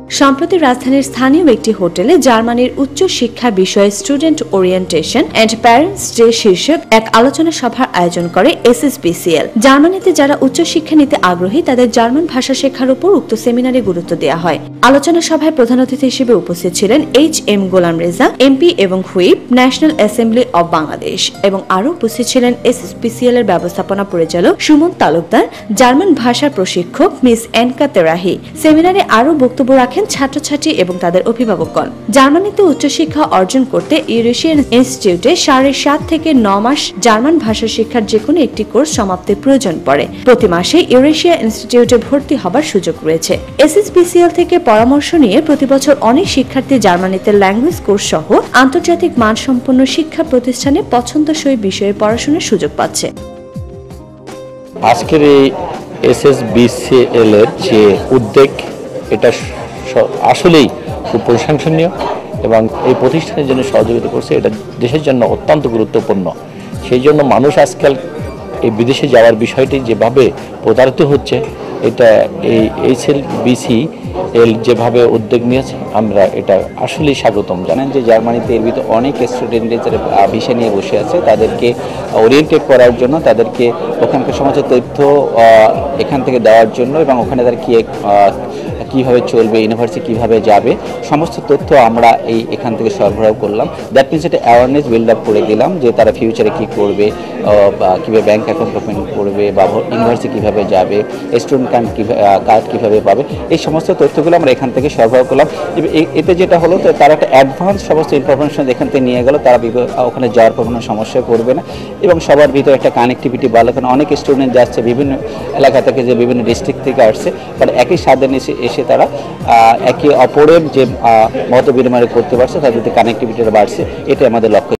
সম্প্রতি রাজধানীর স্থানীয় একটি হোটেলে জার্মানির উচ্চ শিক্ষা বিষয়ে student orientation and parents day শীর্ষক এক আলোচনা সভার আয়োজন করে এসএসবিসিএল। জার্মানিতে যারা উচ্চশিক্ষা নিতে আগ্রহী তাদের জার্মান ভাষা শেখার উপর উক্ত সেমিনারে গুরুত্ব দেওয়া হয়। আলোচনা সভায় প্রধান অতিথি হিসেবে উপস্থিত ছিলেন এইচ.এম. গোলাম রেজা, এমপি এবং whip, national assembly of Bangladesh, এবং আরও উপস্থিত ছিলেন এসএসবিসিএল এর ব্যবস্থাপনা পরিচালক সুমন তালুকদার, জার্মান ভাষার প্রশিক্ষক মিস এনকা তেরাহি। সেমিনারে আরও বক্তব্য রাখেন ছাত্রছাত্রী এবং তাদের অভিভাবকগণ। জার্মানিতে উচ্চশিক্ষা অর্জন করতে ইউরেশিয়ান ইনস্টিটিউটে 7.5 থেকে 9 মাস জার্মান ভাষা শিক্ষার যেকোনো একটি কোর্স সমাপ্তির প্রয়োজন পড়ে। প্রতি মাসে ইউরেশিয়া ইনস্টিটিউটে ভর্তি হবার সুযোগ রয়েছে। এসএসবিসিএল থেকে পরামর্শ নিয়ে প্রতি বছর অনেক শিক্ষার্থী জার্মানিতে ল্যাঙ্গুয়েজ কোর্স সহ আন্তর্জাতিক মানসম্পন্ন শিক্ষা প্রতিষ্ঠানে পছন্দসই বিষয়ে পড়াশোনার সুযোগ পাচ্ছে। আজকের এই এসএসবিসিএল এর যে উদ্যোগ, এটা আসলেই খুব প্রশংসনীয় এবং এই প্রতিষ্ঠানের জন্য সহযোগিতা করছে। এটা দেশের জন্য অত্যন্ত গুরুত্বপূর্ণ। সেই জন্য মানুষ আজকাল এই বিদেশে যাওয়ার বিষয়টি যেভাবে প্রতারিত হচ্ছে, এটা এই এসএসবিসিএল যেভাবে উদ্যোগ নিয়েছে, আমরা এটা আসলেই স্বাগতম জানান। যে জার্মানিতে এর ভিতরে অনেক স্টুডেন্টদের যারা ভিসা নিয়ে বসে আছে, তাদেরকে ওরিয়েন্টেড করার জন্য, তাদেরকে ওখানকার সমস্ত তথ্য এখান থেকে দেওয়ার জন্য এবং ওখানে তারা কীভাবে চলবে, ইউনিভার্সিটি কীভাবে যাবে, সমস্ত তথ্য আমরা এখান থেকে সরবরাহ করলাম। দ্যাট মিনস একটা অ্যাওয়ারনেস বিল্ড আপ করে দিলাম যে তারা ফিউচারে কী করবে, কীভাবে ব্যাঙ্ক অ্যাকাউন্ট ওপেন করবে বা ইউনিভার্সিটি কীভাবে যাবে, স্টুডেন্ট কার্ড কীভাবে পাবে, এই সমস্ত তথ্যগুলো আমরা এখান থেকে সরবরাহ করলাম। এতে যেটা হলো, তো তারা একটা অ্যাডভান্স সমস্ত ইনফরমেশন এখান থেকে নিয়ে গেল, তারা ওখানে যাওয়ার কোনো সমস্যা করবে না এবং সবার ভিতরে একটা কানেক্টিভিটি বাড়লো। কারণ অনেক স্টুডেন্ট যাচ্ছে বিভিন্ন এলাকা থেকে, যে বিভিন্ন ডিস্ট্রিক্ট থেকে আসছে, তারা একই সাধনে এসে তারা একে অপরের যে মত বিনিময় করতে পারছে, তাদের কানেক্টিভিটিটা বাড়ছে। এটা আমাদের লক্ষ্য।